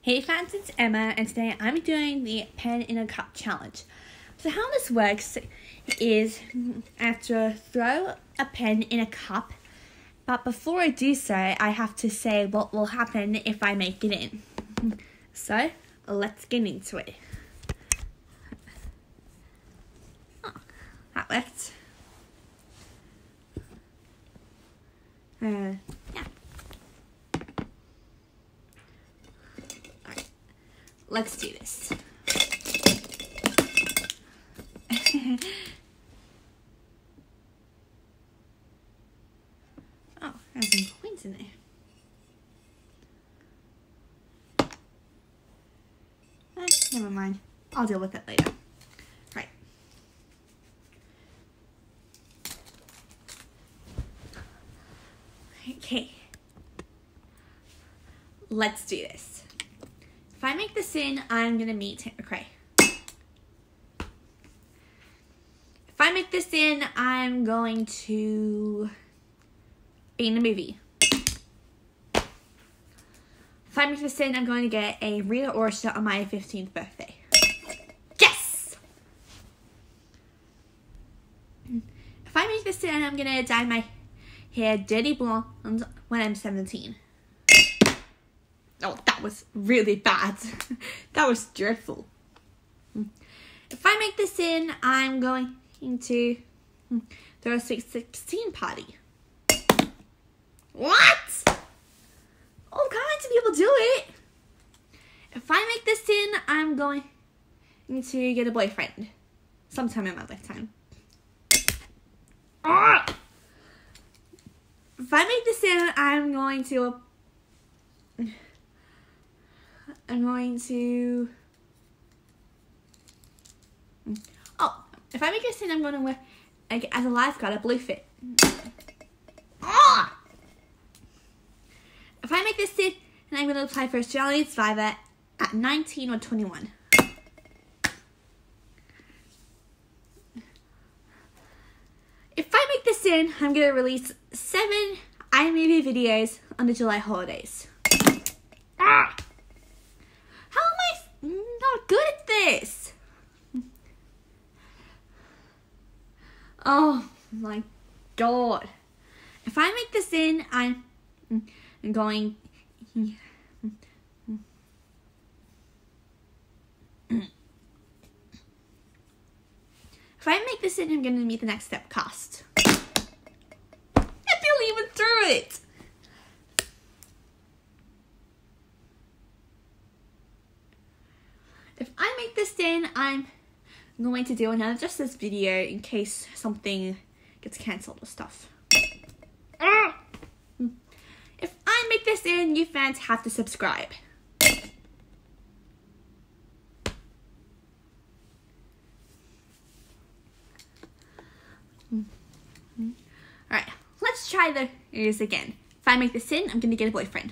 Hey fans, it's Emma, and today I'm doing the pen in a cup challenge. So how this works is I have to throw a pen in a cup, but before I do so, I have to say what will happen if I make it in. So let's get into it. Oh, that worked. Yeah. Alright, let's do this. Oh, there's some coins in there. Never mind. I'll deal with it later. Right. Okay. Let's do this. If I make this in, I'm gonna meet McRae. If I make this in, I'm going to be in a movie. If I make this in, I'm going to get a Rita Ora shot on my 15th birthday. Yes! If I make this in, I'm gonna dye my hair dirty blonde when I'm 17. Oh, that was really bad. That was dreadful. If I make this in, I'm going to throw a Sweet 16 party. What? All kinds of people do it. If I make this in, I'm going to get a boyfriend sometime in my lifetime. Ah! If I make this in, I'm going to oh, if I make this in, I'm going to wear, as a lifeguard, a blue fit. Ah! If I make this in, then I'm going to apply for Australian Survivor at 19 or 21. If I make this in, I'm going to release 7 iMovie videos on the July holidays. Ah! How am I not good at this? Oh my god. If I make this in, I'm going... If I make this in, I'm going to meet the next step cast. I barely even threw it. If I make this in, I'm going to do another Justice video in case something gets cancelled or stuff. If I make this in, you fans have to subscribe. Alright, let's try this again. If I make this in, I'm going to get a boyfriend.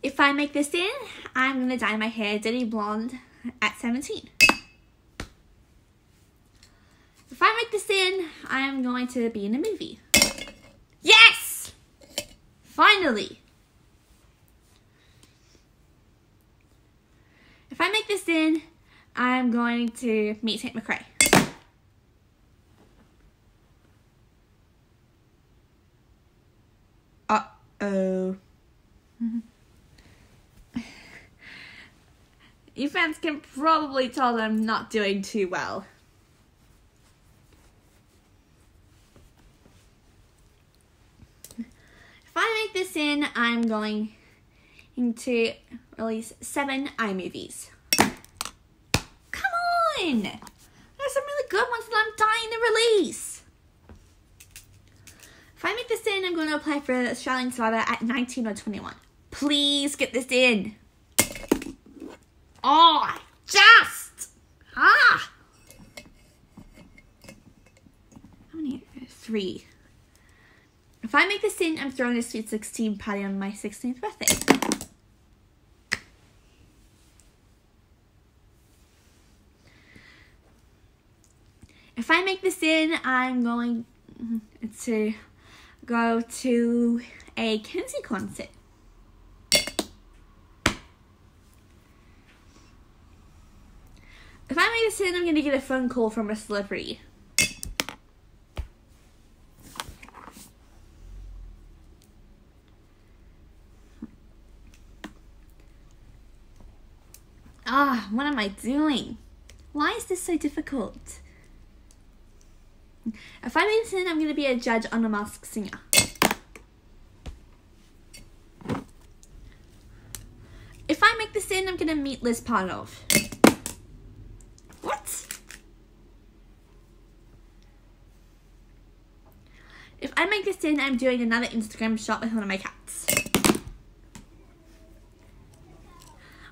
If I make this in, I'm going to dye my hair dirty blonde at 17. If I make this in, I'm going to be in a movie. Yes! Finally! If I make this in, I'm going to meet Tate McRae. Uh-oh. You fans can probably tell that I'm not doing too well. If I make this in, I'm going to release 7 iMovies. Come on! There's some really good ones that I'm dying to release. If I make this in, I'm going to apply for Australian Survivor at 19 or 21. Please get this in. Oh, just! Ah! How many? 3. If I make this in, I'm throwing a Sweet 16 party on my 16th birthday. If I make this in, I'm going to go to a Kenzie concert. If I make this in, I'm going to get a phone call from a celebrity. What am I doing? Why is this so difficult? If I make this in, I'm going to be a judge on The Masked Singer. If I make this in, I'm going to meet Liz Parnov. What? If I make this in, I'm doing another Instagram shot with one of my cats.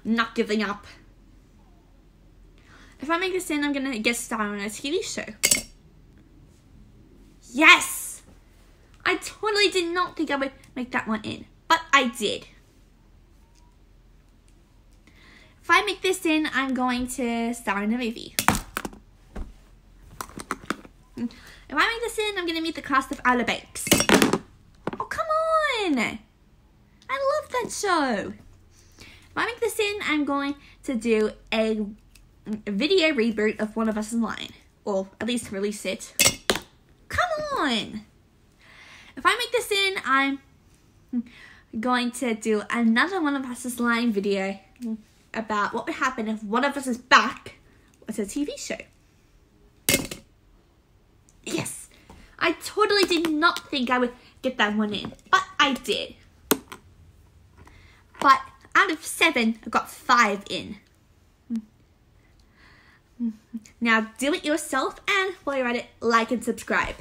I'm not giving up. If I make this in, I'm going to guest star on a TV show. Yes! I totally did not think I would make that one in, but I did. If I make this in, I'm going to star in a movie. If I make this in, I'm going to meet the cast of Outer Banks. Oh, come on! I love that show. If I make this in, I'm going to do a video reboot of One of Us is Lying. Or at least release it. Come on! If I make this in, I'm going to do another One of Us is Lying video about what would happen if One of Us is Back was a TV show. Yes! I totally did not think I would get that one in, but I did. But out of 7, I got 5 in. Now do it yourself, and while you're at it, like and subscribe.